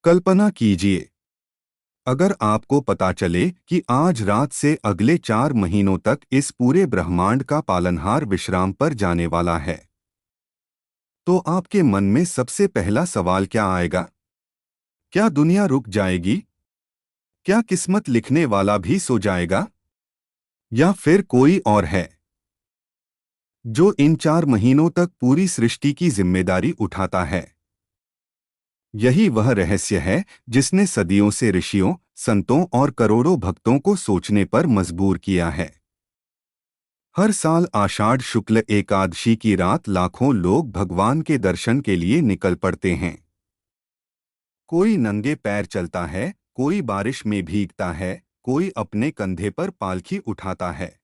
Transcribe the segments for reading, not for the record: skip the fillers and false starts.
कल्पना कीजिए, अगर आपको पता चले कि आज रात से अगले 4 महीनों तक इस पूरे ब्रह्मांड का पालनहार विश्राम पर जाने वाला है, तो आपके मन में सबसे पहला सवाल क्या आएगा? क्या दुनिया रुक जाएगी? क्या किस्मत लिखने वाला भी सो जाएगा? या फिर कोई और है जो इन 4 महीनों तक पूरी सृष्टि की जिम्मेदारी उठाता है? यही वह रहस्य है जिसने सदियों से ऋषियों, संतों और करोड़ों भक्तों को सोचने पर मजबूर किया है। हर साल आषाढ़ शुक्ल एकादशी की रात लाखों लोग भगवान के दर्शन के लिए निकल पड़ते हैं। कोई नंगे पैर चलता है, कोई बारिश में भीगता है, कोई अपने कंधे पर पालकी उठाता है।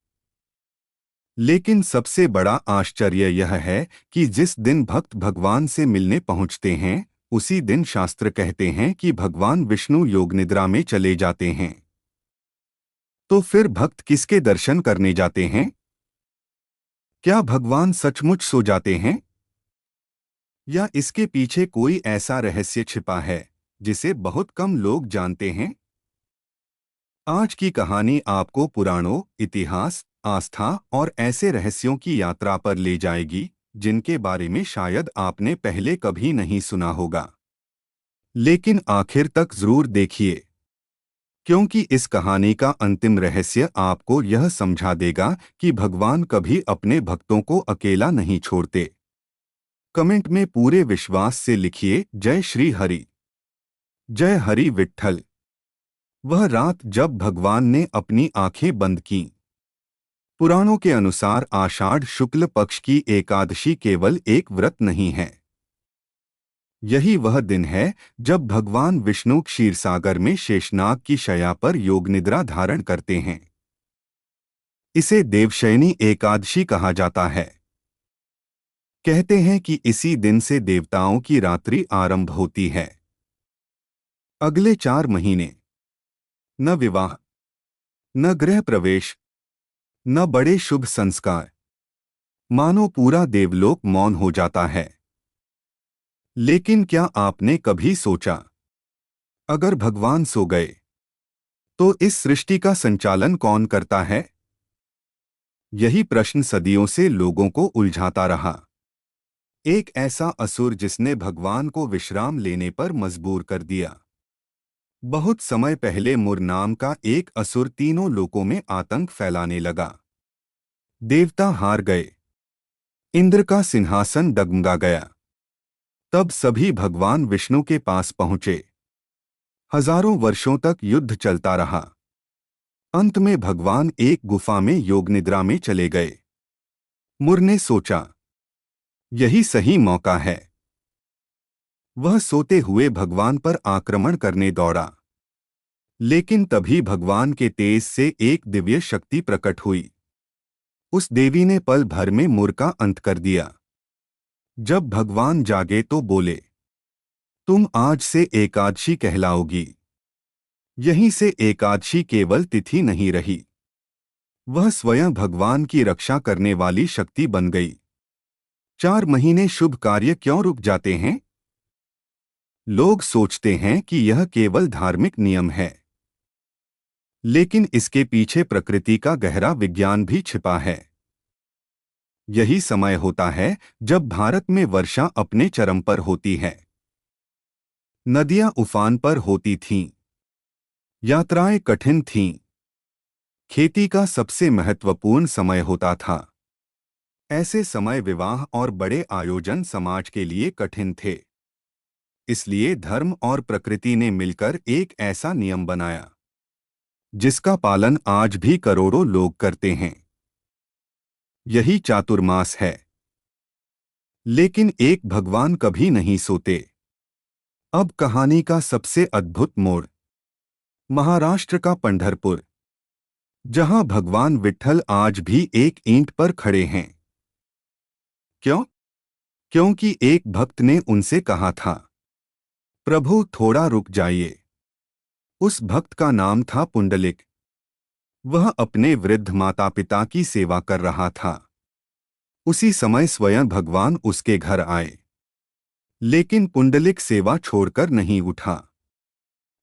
लेकिन सबसे बड़ा आश्चर्य यह है कि जिस दिन भक्त भगवान से मिलने पहुंचते हैं, उसी दिन शास्त्र कहते हैं कि भगवान विष्णु योग निद्रा में चले जाते हैं। तो फिर भक्त किसके दर्शन करने जाते हैं? क्या भगवान सचमुच सो जाते हैं? या इसके पीछे कोई ऐसा रहस्य छिपा है जिसे बहुत कम लोग जानते हैं? आज की कहानी आपको पुराणों, इतिहास, आस्था और ऐसे रहस्यों की यात्रा पर ले जाएगी जिनके बारे में शायद आपने पहले कभी नहीं सुना होगा। लेकिन आखिर तक जरूर देखिए, क्योंकि इस कहानी का अंतिम रहस्य आपको यह समझा देगा कि भगवान कभी अपने भक्तों को अकेला नहीं छोड़ते। कमेंट में पूरे विश्वास से लिखिए, जय श्री हरि, जय हरि विट्ठल। वह रात जब भगवान ने अपनी आंखें बंद कीं। पुराणों के अनुसार आषाढ़ शुक्ल पक्ष की एकादशी केवल एक व्रत नहीं है। यही वह दिन है जब भगवान विष्णु क्षीरसागर में शेषनाग की शैया पर योग निद्रा धारण करते हैं। इसे देवशयनी एकादशी कहा जाता है। कहते हैं कि इसी दिन से देवताओं की रात्रि आरंभ होती है। अगले 4 महीने न विवाह, न गृह प्रवेश, न बड़े शुभ संस्कार, मानो पूरा देवलोक मौन हो जाता है। लेकिन क्या आपने कभी सोचा, अगर भगवान सो गए तो इस सृष्टि का संचालन कौन करता है? यही प्रश्न सदियों से लोगों को उलझाता रहा। एक ऐसा असुर जिसने भगवान को विश्राम लेने पर मजबूर कर दिया। बहुत समय पहले मुर नाम का एक असुर तीनों लोकों में आतंक फैलाने लगा। देवता हार गए, इंद्र का सिंहासन डगमगा गया। तब सभी भगवान विष्णु के पास पहुंचे। हजारों वर्षों तक युद्ध चलता रहा। अंत में भगवान एक गुफा में योग निद्रा में चले गए। मुर ने सोचा, यही सही मौका है। वह सोते हुए भगवान पर आक्रमण करने दौड़ा। लेकिन तभी भगवान के तेज से एक दिव्य शक्ति प्रकट हुई। उस देवी ने पल भर में मुर का अंत कर दिया। जब भगवान जागे तो बोले, तुम आज से एकादशी कहलाओगी। यहीं से एकादशी केवल तिथि नहीं रही, वह स्वयं भगवान की रक्षा करने वाली शक्ति बन गई। 4 महीने शुभ कार्य क्यों रुक जाते हैं? लोग सोचते हैं कि यह केवल धार्मिक नियम है, लेकिन इसके पीछे प्रकृति का गहरा विज्ञान भी छिपा है। यही समय होता है जब भारत में वर्षा अपने चरम पर होती है। नदियां उफान पर होती थीं, यात्राएं कठिन थीं, खेती का सबसे महत्वपूर्ण समय होता था। ऐसे समय विवाह और बड़े आयोजन समाज के लिए कठिन थे। इसलिए धर्म और प्रकृति ने मिलकर एक ऐसा नियम बनाया जिसका पालन आज भी करोड़ों लोग करते हैं। यही चातुर्मास है। लेकिन एक भगवान कभी नहीं सोते। अब कहानी का सबसे अद्भुत मोड़, महाराष्ट्र का पंढरपुर, जहां भगवान विट्ठल आज भी एक ईंट पर खड़े हैं। क्यों? क्योंकि एक भक्त ने उनसे कहा था, प्रभु थोड़ा रुक जाइए। उस भक्त का नाम था पुंडलिक। वह अपने वृद्ध माता पिता की सेवा कर रहा था। उसी समय स्वयं भगवान उसके घर आए। लेकिन पुंडलिक सेवा छोड़कर नहीं उठा।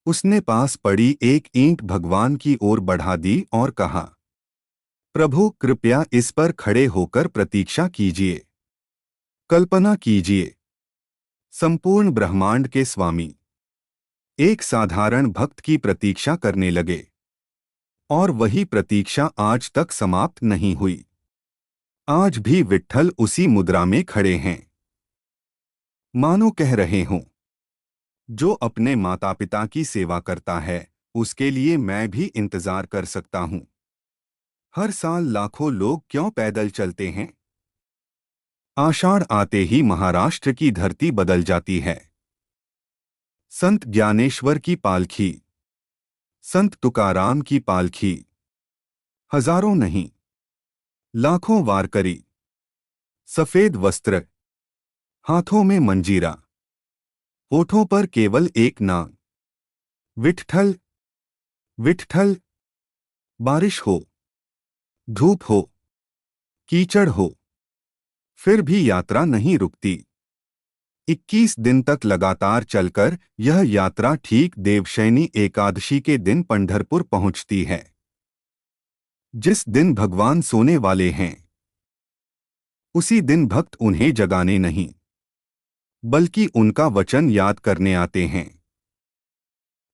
उसने पास पड़ी एक ईंट भगवान की ओर बढ़ा दी और कहा, प्रभु कृपया इस पर खड़े होकर प्रतीक्षा कीजिए। कल्पना कीजिए, संपूर्ण ब्रह्मांड के स्वामी एक साधारण भक्त की प्रतीक्षा करने लगे, और वही प्रतीक्षा आज तक समाप्त नहीं हुई। आज भी विट्ठल उसी मुद्रा में खड़े हैं, मानो कह रहे हों, जो अपने माता पिता की सेवा करता है उसके लिए मैं भी इंतजार कर सकता हूं। हर साल लाखों लोग क्यों पैदल चलते हैं? आषाढ़ आते ही महाराष्ट्र की धरती बदल जाती है। संत ज्ञानेश्वर की पालकी, संत तुकाराम की पालकी, हजारों नहीं लाखों वारकरी, सफेद वस्त्र, हाथों में मंजीरा, होठों पर केवल एक नाम, विट्ठल विट्ठल। बारिश हो, धूप हो, कीचड़ हो, फिर भी यात्रा नहीं रुकती। 21 दिन तक लगातार चलकर यह यात्रा ठीक देवशयनी एकादशी के दिन पंढरपुर पहुंचती है, जिस दिन भगवान सोने वाले हैं। उसी दिन भक्त उन्हें जगाने नहीं बल्कि उनका वचन याद करने आते हैं।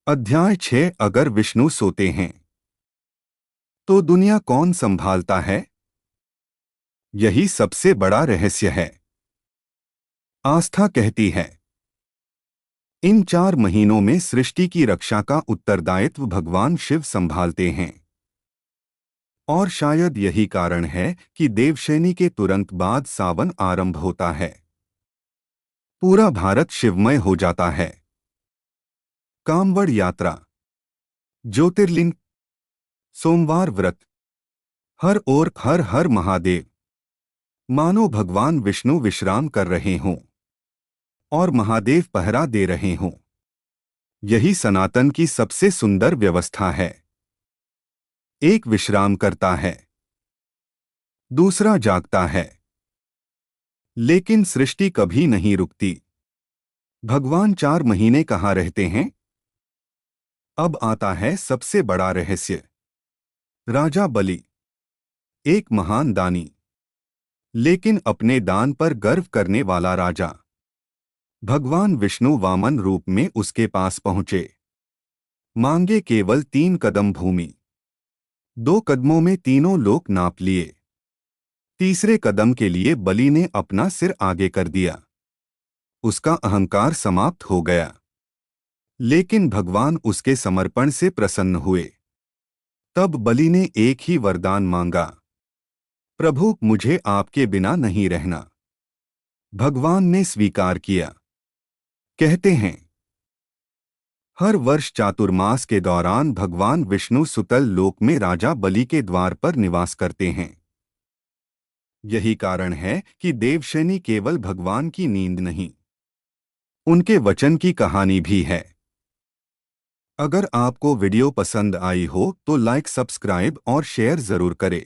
अध्याय 6। अगर विष्णु सोते हैं तो दुनिया कौन संभालता है? यही सबसे बड़ा रहस्य है। आस्था कहती है, इन 4 महीनों में सृष्टि की रक्षा का उत्तरदायित्व भगवान शिव संभालते हैं। और शायद यही कारण है कि देवशयनी के तुरंत बाद सावन आरंभ होता है। पूरा भारत शिवमय हो जाता है। कामवड़ यात्रा, ज्योतिर्लिंग, सोमवार व्रत, हर ओर हर हर महादेव, मानो भगवान विष्णु विश्राम कर रहे हों और महादेव पहरा दे रहे हों। यही सनातन की सबसे सुंदर व्यवस्था है। एक विश्राम करता है, दूसरा जागता है, लेकिन सृष्टि कभी नहीं रुकती। भगवान 4 महीने कहाँ रहते हैं? अब आता है सबसे बड़ा रहस्य। राजा बलि, एक महान दानी, लेकिन अपने दान पर गर्व करने वाला राजा। भगवान विष्णु वामन रूप में उसके पास पहुंचे। मांगे केवल 3 कदम भूमि। 2 कदमों में तीनों लोक नाप लिए। तीसरे कदम के लिए बलि ने अपना सिर आगे कर दिया। उसका अहंकार समाप्त हो गया। लेकिन भगवान उसके समर्पण से प्रसन्न हुए। तब बलि ने एक ही वरदान मांगा, प्रभु मुझे आपके बिना नहीं रहना। भगवान ने स्वीकार किया। कहते हैं, हर वर्ष चातुर्मास के दौरान भगवान विष्णु सुतल लोक में राजा बलि के द्वार पर निवास करते हैं। यही कारण है कि देवशयनी केवल भगवान की नींद नहीं, उनके वचन की कहानी भी है। अगर आपको वीडियो पसंद आई हो तो लाइक, सब्सक्राइब और शेयर जरूर करें।